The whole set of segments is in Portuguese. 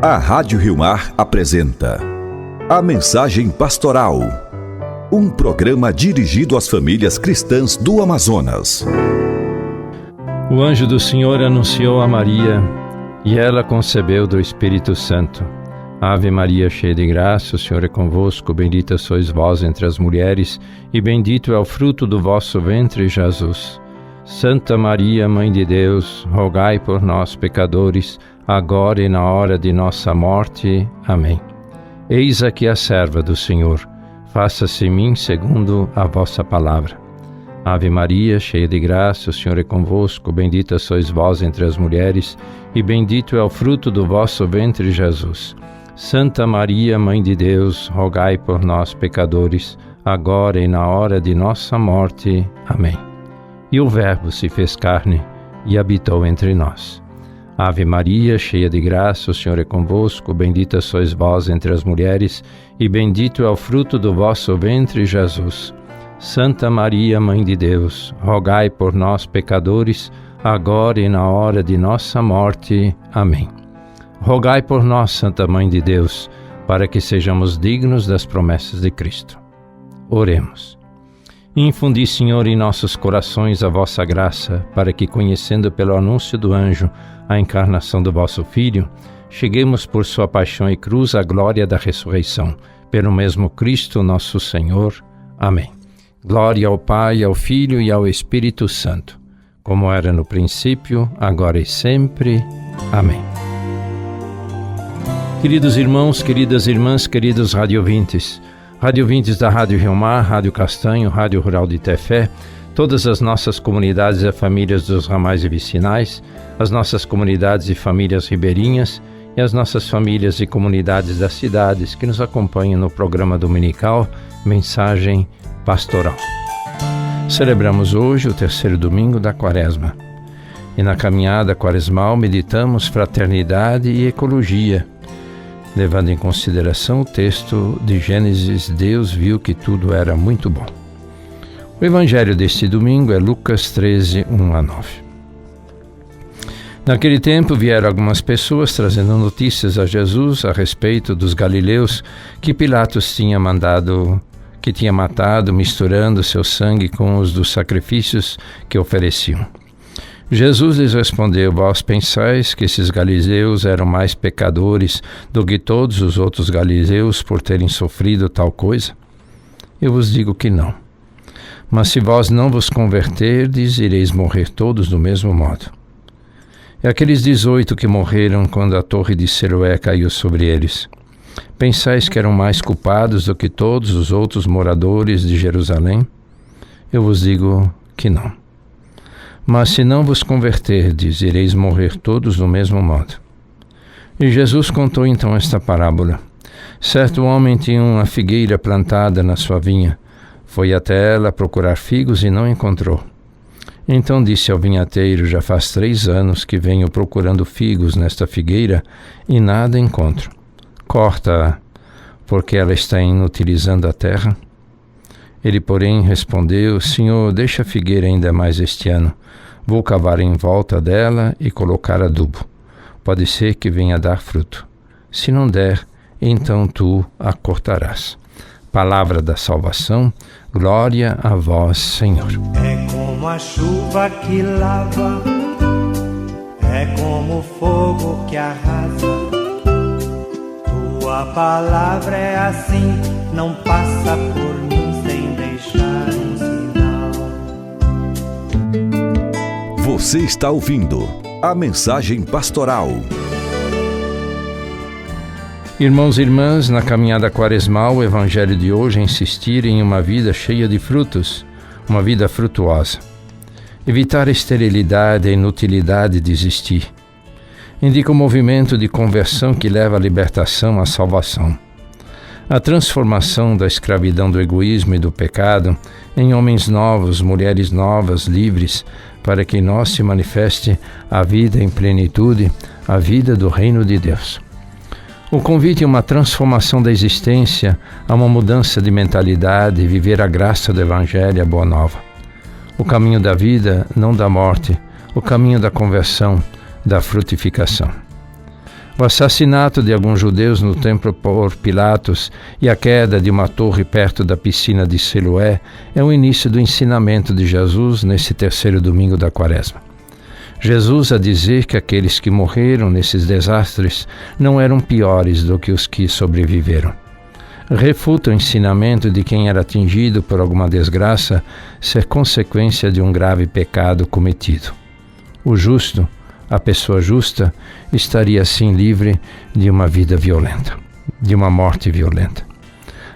A Rádio Rio Mar apresenta A Mensagem Pastoral, um programa dirigido às famílias cristãs do Amazonas. O anjo do Senhor anunciou a Maria, e ela concebeu do Espírito Santo. Ave Maria, cheia de graça, o Senhor é convosco, bendita sois vós entre as mulheres, e bendito é o fruto do vosso ventre, Jesus. Santa Maria, Mãe de Deus, rogai por nós, pecadores, agora e na hora de nossa morte. Amém. Eis aqui a serva do Senhor, faça-se em mim segundo a vossa palavra. Ave Maria, cheia de graça, o Senhor é convosco, bendita sois vós entre as mulheres, e bendito é o fruto do vosso ventre, Jesus. Santa Maria, Mãe de Deus, rogai por nós, pecadores, agora e na hora de nossa morte. Amém. E o Verbo se fez carne e habitou entre nós. Ave Maria, cheia de graça, o Senhor é convosco, bendita sois vós entre as mulheres, e bendito é o fruto do vosso ventre, Jesus. Santa Maria, Mãe de Deus, rogai por nós, pecadores, agora e na hora de nossa morte. Amém. Rogai por nós, Santa Mãe de Deus, para que sejamos dignos das promessas de Cristo. Oremos. Infundi, Senhor, em nossos corações a vossa graça, para que, conhecendo pelo anúncio do anjo a encarnação do vosso Filho, cheguemos por sua paixão e cruz à glória da ressurreição. Pelo mesmo Cristo nosso Senhor. Amém. Glória ao Pai, ao Filho e ao Espírito Santo, como era no princípio, agora e sempre. Amém. Queridos irmãos, queridas irmãs, queridos radiovintes da Rádio Rio Mar, Rádio Castanho, Rádio Rural de Tefé, todas as nossas comunidades e famílias dos ramais e vicinais, as nossas comunidades e famílias ribeirinhas e as nossas famílias e comunidades das cidades que nos acompanham no programa dominical Mensagem Pastoral. Celebramos hoje o terceiro domingo da Quaresma e na caminhada quaresmal meditamos fraternidade e ecologia, levando em consideração o texto de Gênesis, Deus viu que tudo era muito bom. O evangelho deste domingo é Lucas 13, 1-9. Naquele tempo vieram algumas pessoas trazendo notícias a Jesus a respeito dos galileus que Pilatos tinha matado, misturando seu sangue com os dos sacrifícios que ofereciam. Jesus lhes respondeu: vós pensais que esses galileus eram mais pecadores do que todos os outros galileus por terem sofrido tal coisa? Eu vos digo que não. Mas se vós não vos converterdes, ireis morrer todos do mesmo modo. E aqueles 18 que morreram quando a torre de Siloé caiu sobre eles, pensais que eram mais culpados do que todos os outros moradores de Jerusalém? Eu vos digo que não. Mas se não vos converterdes, ireis morrer todos do mesmo modo. E Jesus contou então esta parábola. Certo homem tinha uma figueira plantada na sua vinha. Foi até ela procurar figos e não encontrou. Então disse ao vinhateiro: já faz 3 anos que venho procurando figos nesta figueira e nada encontro. Corta-a, porque ela está inutilizando a terra. Ele, porém, respondeu: Senhor, deixa a figueira ainda mais este ano. Vou cavar em volta dela e colocar adubo. Pode ser que venha a dar fruto. Se não der, então tu a cortarás. Palavra da salvação, glória a vós, Senhor. É como a chuva que lava, é como o fogo que arrasa. Tua palavra é assim, não passa por mim sem deixar um sinal. Você está ouvindo A Mensagem Pastoral. Irmãos e irmãs, na caminhada quaresmal, o evangelho de hoje é insistir em uma vida cheia de frutos, uma vida frutuosa. Evitar a esterilidade e a inutilidade de existir. Indica um movimento de conversão que leva à libertação, à salvação. A transformação da escravidão do egoísmo e do pecado em homens novos, mulheres novas, livres, para que em nós se manifeste a vida em plenitude, a vida do reino de Deus. O convite é uma transformação da existência, a uma mudança de mentalidade, viver a graça do Evangelho, a Boa Nova. O caminho da vida, não da morte, o caminho da conversão, da frutificação. O assassinato de alguns judeus no templo por Pilatos e a queda de uma torre perto da piscina de Siloé é o início do ensinamento de Jesus nesse terceiro domingo da Quaresma. Jesus a dizer que aqueles que morreram nesses desastres não eram piores do que os que sobreviveram. Refuta o ensinamento de quem era atingido por alguma desgraça ser consequência de um grave pecado cometido. O justo, a pessoa justa, estaria assim livre de uma vida violenta, de uma morte violenta.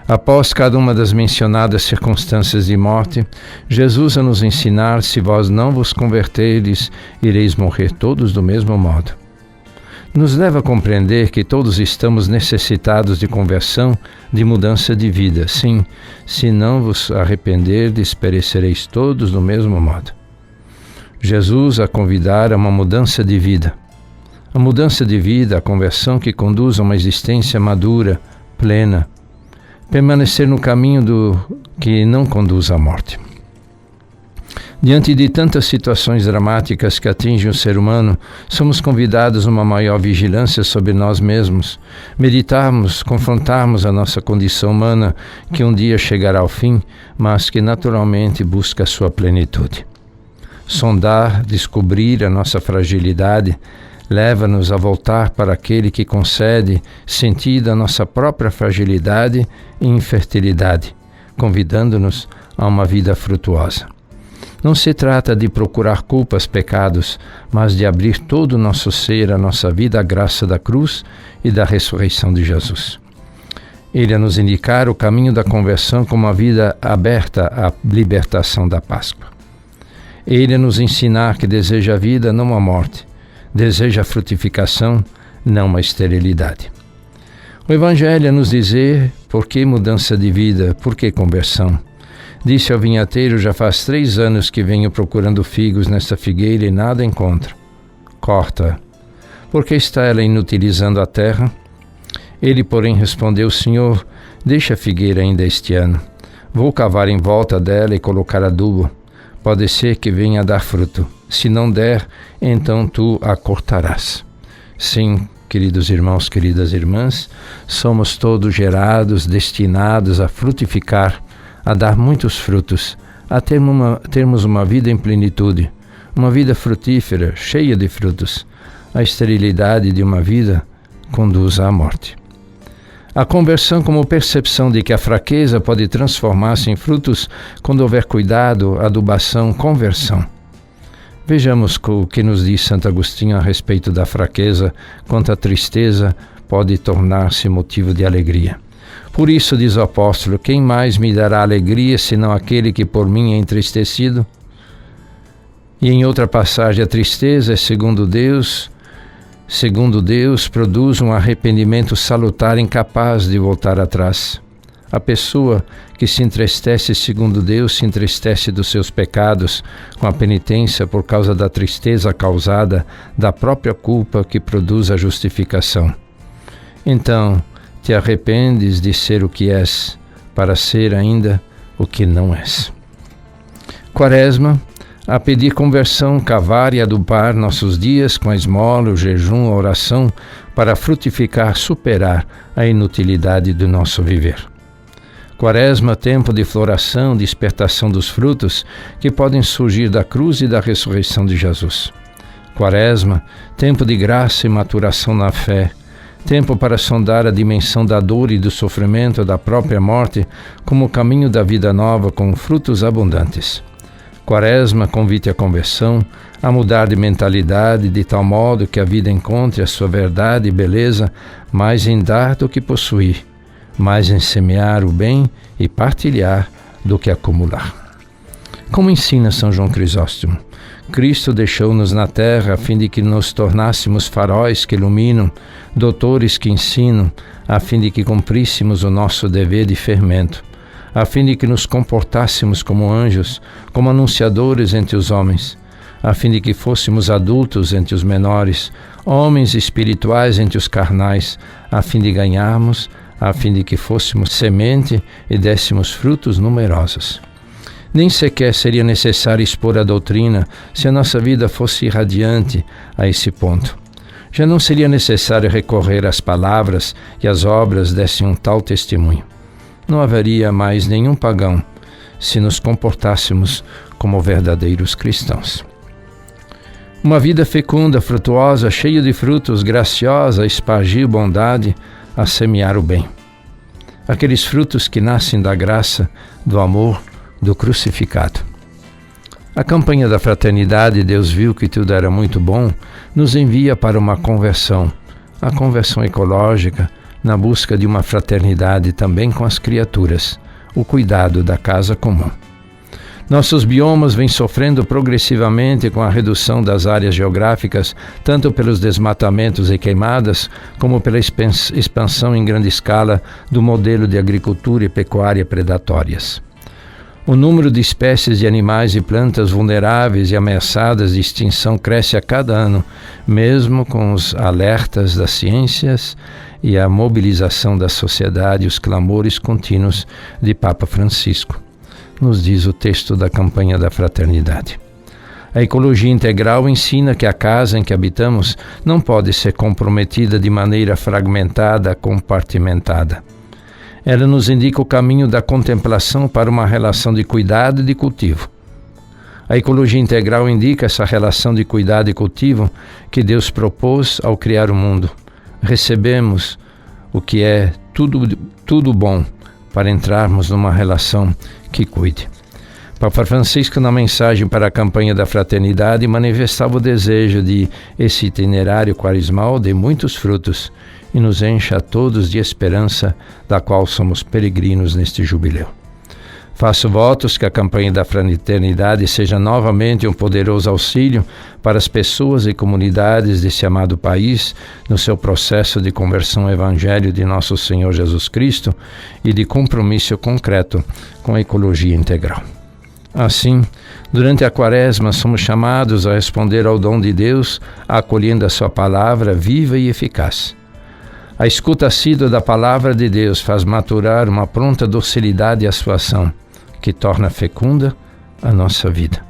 Após cada uma das mencionadas circunstâncias de morte, Jesus a nos ensinar: se vós não vos converterdes, ireis morrer todos do mesmo modo. Nos leva a compreender que todos estamos necessitados de conversão, de mudança de vida. Sim, se não vos arrependerdes, perecereis todos do mesmo modo. Jesus a convidar a uma mudança de vida. A mudança de vida, a conversão que conduz a uma existência madura, plena. Permanecer no caminho que não conduz à morte. Diante de tantas situações dramáticas que atingem o ser humano, somos convidados a uma maior vigilância sobre nós mesmos, meditarmos, confrontarmos a nossa condição humana, que um dia chegará ao fim, mas que naturalmente busca a sua plenitude. Sondar, descobrir a nossa fragilidade, leva-nos a voltar para aquele que concede sentido à nossa própria fragilidade e infertilidade, convidando-nos a uma vida frutuosa. Não se trata de procurar culpas, pecados, mas de abrir todo o nosso ser, a nossa vida, à graça da cruz e da ressurreição de Jesus. Ele a nos indicar o caminho da conversão como uma vida aberta à libertação da Páscoa. Ele a nos ensinar que deseja a vida, não a morte. Deseja a frutificação, não a esterilidade. O Evangelho a nos dizer por que mudança de vida, por que conversão. Disse ao vinhateiro: já faz 3 anos que venho procurando figos nesta figueira e nada encontro. Corta. Por que está ela inutilizando a terra? Ele, porém, respondeu: Senhor, deixa a figueira ainda este ano. Vou cavar em volta dela e colocar adubo. Pode ser que venha a dar fruto. Se não der, então tu a cortarás. Sim, queridos irmãos, queridas irmãs, somos todos gerados, destinados a frutificar, a dar muitos frutos, a termos uma vida em plenitude, uma vida frutífera, cheia de frutos. A esterilidade de uma vida conduz à morte. A conversão como percepção de que a fraqueza pode transformar-se em frutos quando houver cuidado, adubação, conversão. Vejamos o que nos diz Santo Agostinho a respeito da fraqueza, quanto a tristeza pode tornar-se motivo de alegria. Por isso, diz o apóstolo, quem mais me dará alegria, senão aquele que por mim é entristecido? E em outra passagem, a tristeza é segundo Deus, produz um arrependimento salutar incapaz de voltar atrás. A pessoa que se entristece segundo Deus se entristece dos seus pecados, com a penitência por causa da tristeza causada da própria culpa que produz a justificação. Então, te arrependes de ser o que és, para ser ainda o que não és. Quaresma, a pedir conversão, cavar e adubar nossos dias com a esmola, o jejum, a oração, para frutificar, superar a inutilidade do nosso viver. Quaresma, tempo de floração, despertação dos frutos que podem surgir da cruz e da ressurreição de Jesus. Quaresma, tempo de graça e maturação na fé, tempo para sondar a dimensão da dor e do sofrimento da própria morte como o caminho da vida nova com frutos abundantes. Quaresma, convite à conversão, a mudar de mentalidade de tal modo que a vida encontre a sua verdade e beleza mais em dar do que possuir, mais em semear o bem e partilhar do que acumular. Como ensina São João Crisóstomo, Cristo deixou-nos na terra a fim de que nos tornássemos faróis que iluminam, doutores que ensinam, a fim de que cumpríssemos o nosso dever de fermento, a fim de que nos comportássemos como anjos, como anunciadores entre os homens, a fim de que fôssemos adultos entre os menores, homens espirituais entre os carnais, a fim de ganharmos, a fim de que fôssemos semente e dessemos frutos numerosos. Nem sequer seria necessário expor a doutrina se a nossa vida fosse irradiante a esse ponto. já não seria necessário recorrer às palavras e às obras desse um tal testemunho. Não haveria mais nenhum pagão se nos comportássemos como verdadeiros cristãos. Uma vida fecunda, frutuosa, cheia de frutos, graciosa, a espargir bondade, a semear o bem. Aqueles frutos que nascem da graça, do amor, do crucificado. A campanha da fraternidade, Deus viu que tudo era muito bom, nos envia para uma conversão, a conversão ecológica, na busca de uma fraternidade também com as criaturas, o cuidado da casa comum. Nossos biomas vêm sofrendo progressivamente com a redução das áreas geográficas, tanto pelos desmatamentos e queimadas, como pela expansão em grande escala do modelo de agricultura e pecuária predatórias. O número de espécies de animais e plantas vulneráveis e ameaçadas de extinção cresce a cada ano, mesmo com os alertas das ciências e a mobilização da sociedade e os clamores contínuos de Papa Francisco, nos diz o texto da campanha da fraternidade. A ecologia integral ensina que a casa em que habitamos não pode ser comprometida de maneira fragmentada, compartimentada. Ela nos indica o caminho da contemplação para uma relação de cuidado e de cultivo. A ecologia integral indica essa relação de cuidado e cultivo que Deus propôs ao criar o mundo. Recebemos o que é tudo bom para entrarmos numa relação que cuide. Papa Francisco, na mensagem para a campanha da fraternidade, manifestava o desejo de esse itinerário quaresmal de muitos frutos e nos encha a todos de esperança, da qual somos peregrinos neste jubileu. Faço votos que a campanha da fraternidade seja novamente um poderoso auxílio para as pessoas e comunidades desse amado país no seu processo de conversão ao Evangelho de nosso Senhor Jesus Cristo e de compromisso concreto com a ecologia integral. Assim, durante a Quaresma, somos chamados a responder ao dom de Deus, acolhendo a sua palavra viva e eficaz. A escuta assídua da palavra de Deus faz maturar uma pronta docilidade à sua ação, que torna fecunda a nossa vida.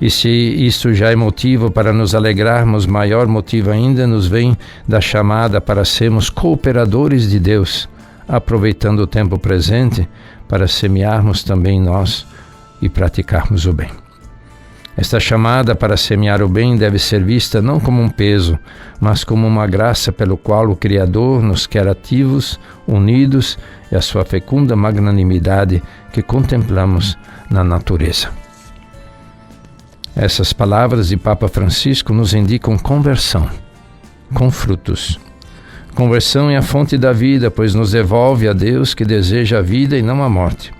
E se isto já é motivo para nos alegrarmos, maior motivo ainda nos vem da chamada para sermos cooperadores de Deus, aproveitando o tempo presente para semearmos também nós e praticarmos o bem. Esta chamada para semear o bem deve ser vista não como um peso, mas como uma graça pelo qual o Criador nos quer ativos, unidos, e a sua fecunda magnanimidade que contemplamos na natureza. Essas palavras de Papa Francisco nos indicam conversão, com frutos. Conversão é a fonte da vida, pois nos devolve a Deus que deseja a vida e não a morte.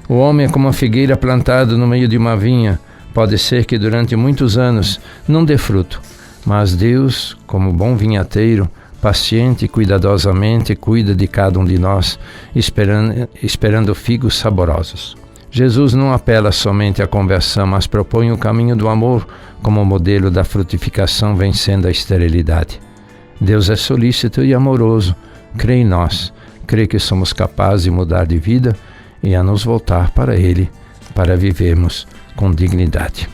O homem é como uma figueira plantada no meio de uma vinha. Pode ser que durante muitos anos não dê fruto, mas Deus, como bom vinhateiro, paciente e cuidadosamente cuida de cada um de nós, esperando figos saborosos. Jesus não apela somente à conversão, mas propõe o caminho do amor como modelo da frutificação vencendo a esterilidade. Deus é solícito e amoroso, crê em nós, crê que somos capazes de mudar de vida e a nos voltar para Ele, para vivermos com dignidade.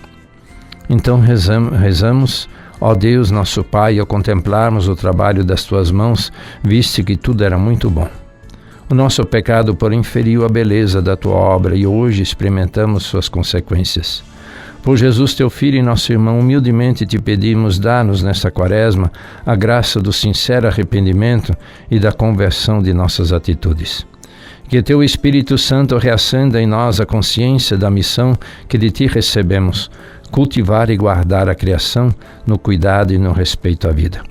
Então rezamos, ó Deus, nosso Pai, ao contemplarmos o trabalho das Tuas mãos, viste que tudo era muito bom. O nosso pecado, porém, feriu a beleza da Tua obra e hoje experimentamos suas consequências. Por Jesus, Teu Filho e nosso irmão, humildemente Te pedimos, dá-nos nesta Quaresma a graça do sincero arrependimento e da conversão de nossas atitudes. Que Teu Espírito Santo reacenda em nós a consciência da missão que de Ti recebemos, cultivar e guardar a criação no cuidado e no respeito à vida.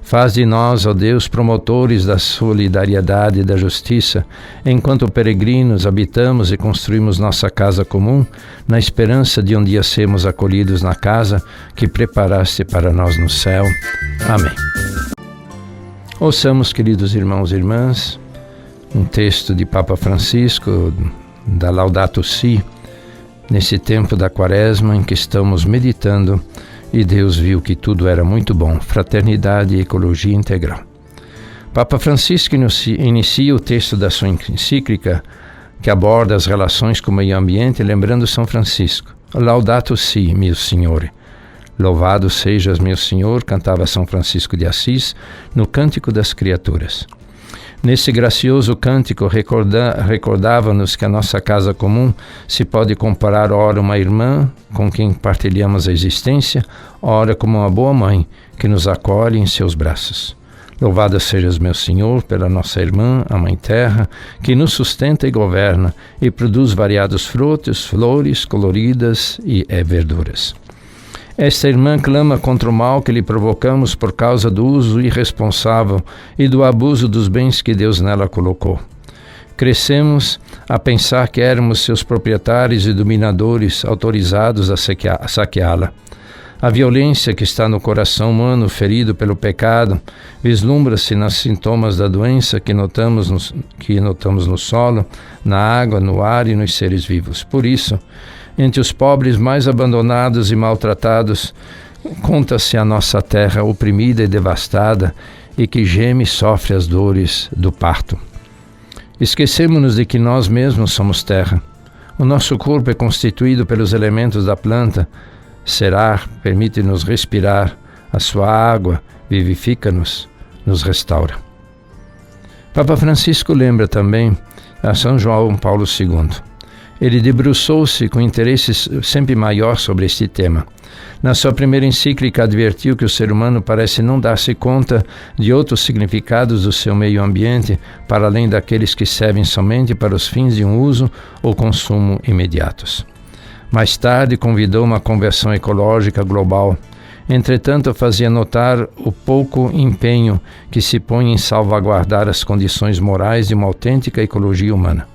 Faz de nós, ó Deus, promotores da solidariedade e da justiça, enquanto peregrinos habitamos e construímos nossa casa comum, na esperança de um dia sermos acolhidos na casa que preparaste para nós no céu. Amém. Ouçamos, queridos irmãos e irmãs, um texto de Papa Francisco, da Laudato Si, nesse tempo da Quaresma em que estamos meditando, e Deus viu que tudo era muito bom, fraternidade e ecologia integral. Papa Francisco inicia o texto da sua encíclica, que aborda as relações com o meio ambiente, lembrando São Francisco. Laudato Si, mio Signore. Louvado sejas, meu Senhor, cantava São Francisco de Assis no Cântico das Criaturas. Nesse gracioso cântico recordava-nos que a nossa casa comum se pode comparar ora uma irmã com quem partilhamos a existência, ora como uma boa mãe que nos acolhe em seus braços. Louvado sejas, meu Senhor, pela nossa irmã, a Mãe Terra, que nos sustenta e governa e produz variados frutos, flores coloridas e verduras. Esta irmã clama contra o mal que lhe provocamos por causa do uso irresponsável e do abuso dos bens que Deus nela colocou. Crescemos a pensar que éramos seus proprietários e dominadores autorizados a saqueá-la. A violência que está no coração humano ferido pelo pecado vislumbra-se nos sintomas da doença que notamos no solo, na água, no ar e nos seres vivos. Por isso, entre os pobres mais abandonados e maltratados, conta-se a nossa terra oprimida e devastada e que geme e sofre as dores do parto. Esquecemos-nos de que nós mesmos somos terra. O nosso corpo é constituído pelos elementos da planta. Serar permite-nos respirar, a sua água vivifica-nos, nos restaura. Papa Francisco lembra também a São João Paulo II. Ele debruçou-se com interesse sempre maior sobre este tema. Na sua primeira encíclica advertiu que o ser humano parece não dar-se conta de outros significados do seu meio ambiente, para além daqueles que servem somente para os fins de um uso ou consumo imediatos. Mais tarde convidou uma conversão ecológica global. Entretanto, fazia notar o pouco empenho que se põe em salvaguardar as condições morais de uma autêntica ecologia humana.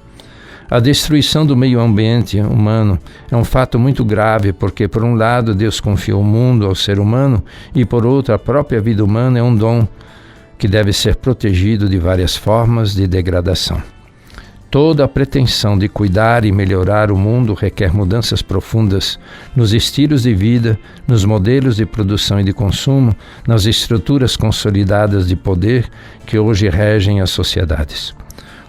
A destruição do meio ambiente humano é um fato muito grave porque, por um lado, Deus confiou o mundo ao ser humano e, por outro, a própria vida humana é um dom que deve ser protegido de várias formas de degradação. Toda a pretensão de cuidar e melhorar o mundo requer mudanças profundas nos estilos de vida, nos modelos de produção e de consumo, nas estruturas consolidadas de poder que hoje regem as sociedades.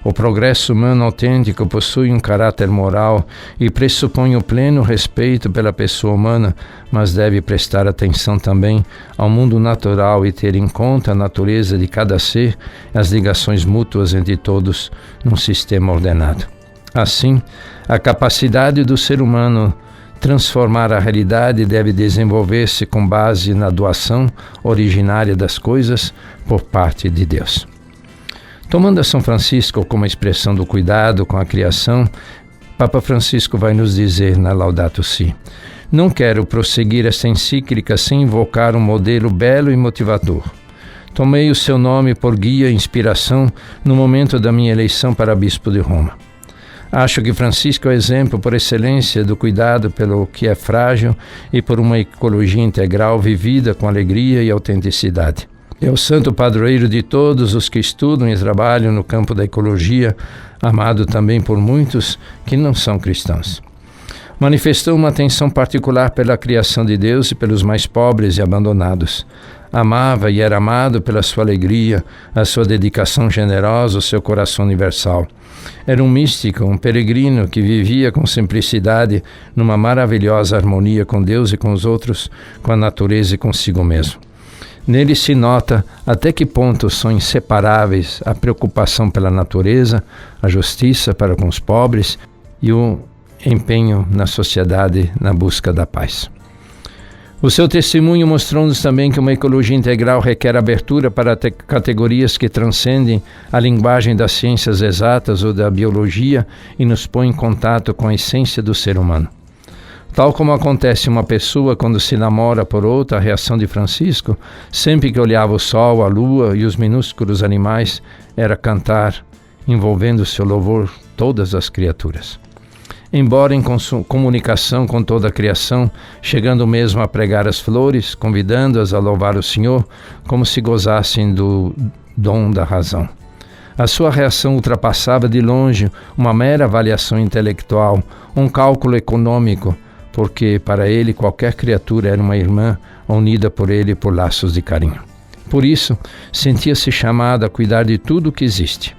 O progresso humano autêntico possui um caráter moral e pressupõe o pleno respeito pela pessoa humana, mas deve prestar atenção também ao mundo natural e ter em conta a natureza de cada ser e as ligações mútuas entre todos num sistema ordenado. Assim, a capacidade do ser humano transformar a realidade deve desenvolver-se com base na doação originária das coisas por parte de Deus. Tomando a São Francisco como expressão do cuidado com a criação, Papa Francisco vai nos dizer na Laudato Si: não quero prosseguir esta encíclica sem invocar um modelo belo e motivador. Tomei o seu nome por guia e inspiração no momento da minha eleição para bispo de Roma. Acho que Francisco é o exemplo por excelência do cuidado pelo que é frágil e por uma ecologia integral vivida com alegria e autenticidade. É o santo padroeiro de todos os que estudam e trabalham no campo da ecologia, amado também por muitos que não são cristãos. Manifestou uma atenção particular pela criação de Deus e pelos mais pobres e abandonados. Amava e era amado pela sua alegria, a sua dedicação generosa, o seu coração universal. Era um místico, um peregrino que vivia com simplicidade numa maravilhosa harmonia com Deus e com os outros, com a natureza e consigo mesmo. Nele se nota até que ponto são inseparáveis a preocupação pela natureza, a justiça para com os pobres e o empenho na sociedade na busca da paz. O seu testemunho mostrou-nos também que uma ecologia integral requer abertura para categorias que transcendem a linguagem das ciências exatas ou da biologia e nos põe em contato com a essência do ser humano. Tal como acontece uma pessoa quando se namora por outra, a reação de Francisco, sempre que olhava o sol, a lua e os minúsculos animais, era cantar, envolvendo seu louvor todas as criaturas. Embora em comunicação com toda a criação, chegando mesmo a pregar as flores, convidando-as a louvar o Senhor, como se gozassem do dom da razão. A sua reação ultrapassava de longe uma mera avaliação intelectual, um cálculo econômico, porque para ele qualquer criatura era uma irmã unida por ele por laços de carinho. Por isso, sentia-se chamado a cuidar de tudo o que existe.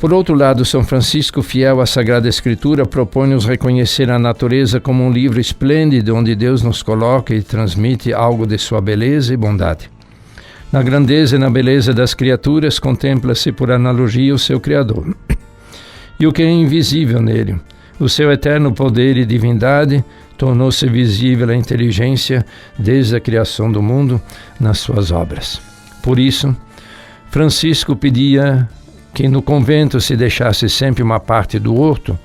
Por outro lado, São Francisco, fiel à Sagrada Escritura, propõe-nos reconhecer a natureza como um livro esplêndido onde Deus nos coloca e transmite algo de sua beleza e bondade. Na grandeza e na beleza das criaturas, contempla-se por analogia o seu Criador. E o que é invisível nele, o seu eterno poder e divindade, tornou-se visível a inteligência desde a criação do mundo nas suas obras. Por isso, Francisco pedia que no convento se deixasse sempre uma parte do horto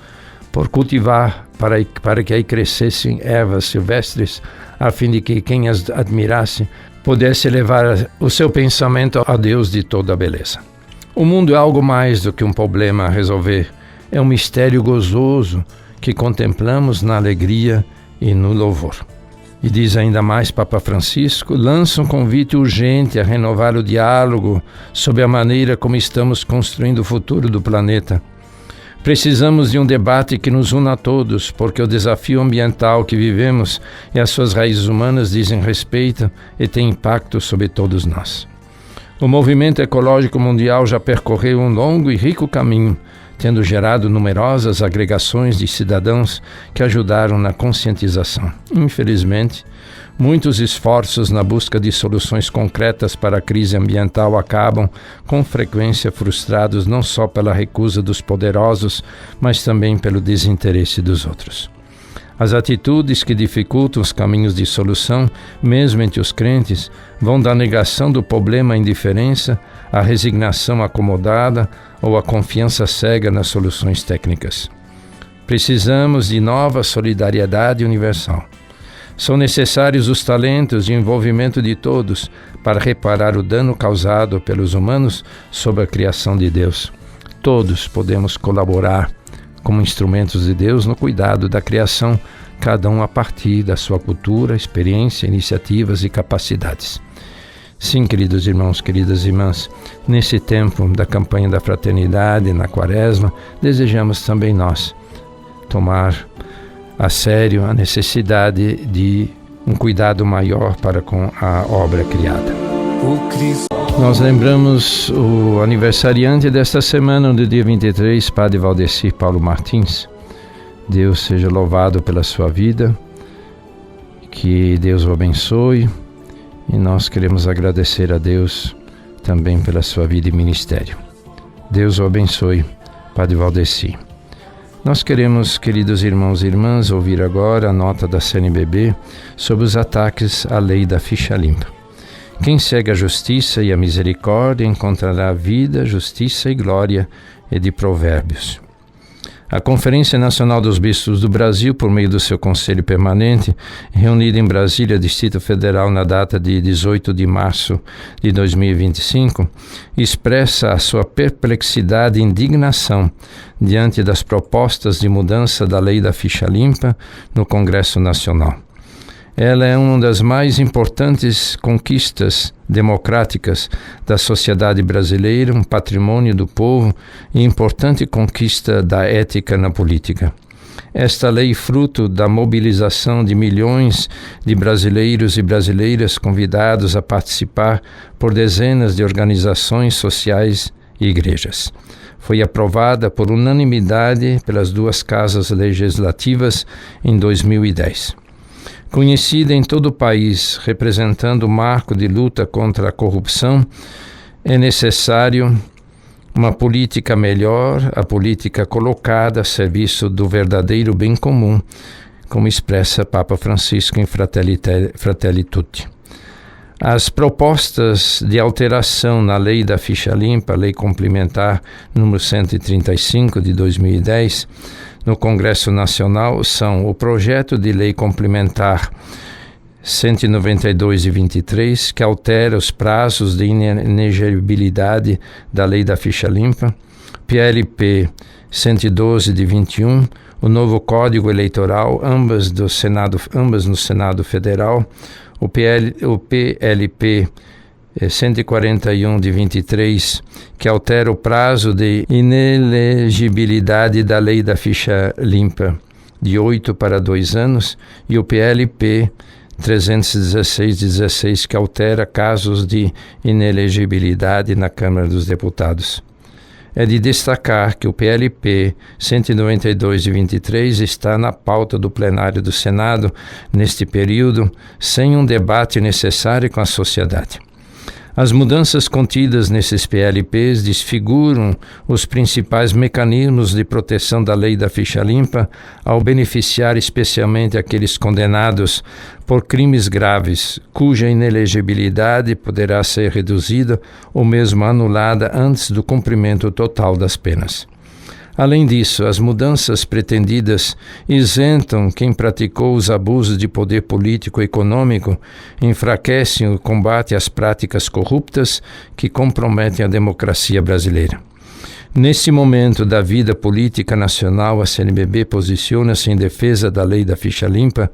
por cultivar para que aí crescessem ervas silvestres, a fim de que quem as admirasse pudesse levar o seu pensamento a Deus de toda a beleza. O mundo é algo mais do que um problema a resolver, é um mistério gozoso que contemplamos na alegria e no louvor. E diz ainda mais Papa Francisco, lança um convite urgente a renovar o diálogo sobre a maneira como estamos construindo o futuro do planeta. Precisamos de um debate que nos una a todos, porque o desafio ambiental que vivemos e as suas raízes humanas dizem respeito e têm impacto sobre todos nós. O movimento ecológico mundial já percorreu um longo e rico caminho, tendo gerado numerosas agregações de cidadãos que ajudaram na conscientização. Infelizmente, muitos esforços na busca de soluções concretas para a crise ambiental acabam, com frequência, frustrados não só pela recusa dos poderosos, mas também pelo desinteresse dos outros. As atitudes que dificultam os caminhos de solução, mesmo entre os crentes, vão da negação do problema à indiferença, à resignação acomodada ou à confiança cega nas soluções técnicas. Precisamos de nova solidariedade universal. São necessários os talentos e o envolvimento de todos para reparar o dano causado pelos humanos sobre a criação de Deus. Todos podemos colaborar como instrumentos de Deus no cuidado da criação, cada um a partir da sua cultura, experiência, iniciativas e capacidades. Sim, queridos irmãos, queridas irmãs, nesse tempo da campanha da fraternidade, na Quaresma, desejamos também nós tomar a sério a necessidade de um cuidado maior para com a obra criada. Nós lembramos o aniversariante desta semana, no dia 23, Padre Valdecir Paulo Martins. Deus seja louvado pela sua vida, que Deus o abençoe, e nós queremos agradecer a Deus também pela sua vida e ministério. Deus o abençoe, Padre Valdecir. Nós queremos, queridos irmãos e irmãs, ouvir agora a nota da CNBB sobre os ataques à lei da ficha limpa. Quem segue a justiça e a misericórdia encontrará vida, justiça e glória, é de Provérbios. A Conferência Nacional dos Bispos do Brasil, por meio do seu Conselho Permanente, reunida em Brasília, Distrito Federal, na data de 18 de março de 2025, expressa a sua perplexidade e indignação diante das propostas de mudança da lei da ficha limpa no Congresso Nacional. Ela é uma das mais importantes conquistas democráticas da sociedade brasileira, um patrimônio do povo e importante conquista da ética na política. Esta lei, fruto da mobilização de milhões de brasileiros e brasileiras convidados a participar por dezenas de organizações sociais e igrejas. Foi aprovada por unanimidade pelas duas casas legislativas em 2010. Conhecida em todo o país, representando o marco de luta contra a corrupção, é necessário uma política melhor, a política colocada a serviço do verdadeiro bem comum, como expressa Papa Francisco em Fratelli Tutti. As propostas de alteração na lei da ficha limpa, lei complementar número 135 de 2010, no Congresso Nacional são o projeto de lei complementar 192 de 23, que altera os prazos de inexigibilidade da lei da ficha limpa, PLP 112 de 21, o novo Código Eleitoral, ambas no Senado Federal, o PLP 141 de 23, que altera o prazo de inelegibilidade da lei da ficha limpa de 8 para 2 anos, e o PLP 316 de 16, que altera casos de inelegibilidade na Câmara dos Deputados. é de destacar que o PLP 192 de 23 está na pauta do plenário do Senado neste período, sem um debate necessário com a sociedade. As mudanças contidas nesses PLPs desfiguram os principais mecanismos de proteção da lei da ficha limpa, ao beneficiar especialmente aqueles condenados por crimes graves, cuja inelegibilidade poderá ser reduzida ou mesmo anulada antes do cumprimento total das penas. Além disso, as mudanças pretendidas isentam quem praticou os abusos de poder político e econômico, enfraquecem o combate às práticas corruptas que comprometem a democracia brasileira. Neste momento da vida política nacional, a CNBB posiciona-se em defesa da lei da ficha limpa,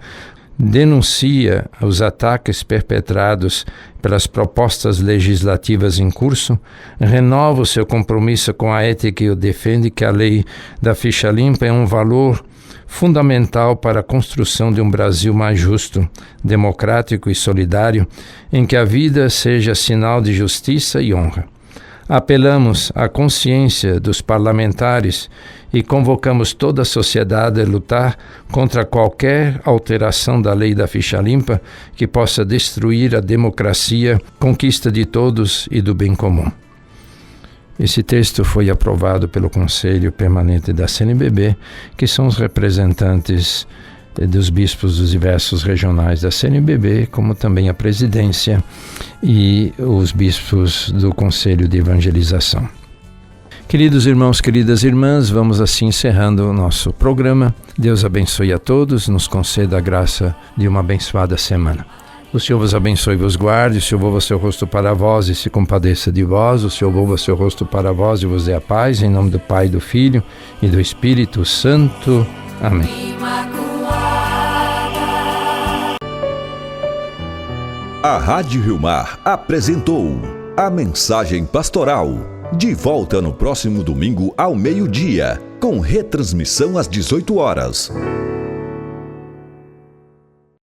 denuncia os ataques perpetrados pelas propostas legislativas em curso, renova o seu compromisso com a ética e defende que a lei da ficha limpa é um valor fundamental para a construção de um Brasil mais justo, democrático e solidário, em que a vida seja sinal de justiça e honra. Apelamos à consciência dos parlamentares e convocamos toda a sociedade a lutar contra qualquer alteração da lei da ficha limpa que possa destruir a democracia, conquista de todos e do bem comum. Esse texto foi aprovado pelo Conselho Permanente da CNBB, que são os representantes dos bispos dos diversos regionais da CNBB, como também a presidência e os bispos do Conselho de Evangelização. Queridos irmãos, queridas irmãs, vamos assim encerrando o nosso programa. Deus abençoe a todos, nos conceda a graça de uma abençoada semana. O Senhor vos abençoe e vos guarde, o Senhor volva seu rosto para vós e se compadeça de vós, o Senhor volva seu rosto para vós e vos dê a paz, em nome do Pai, do Filho e do Espírito Santo. Amém. A Rádio Rio Mar apresentou a Mensagem Pastoral. De volta no próximo domingo ao meio-dia, com retransmissão às 18 horas.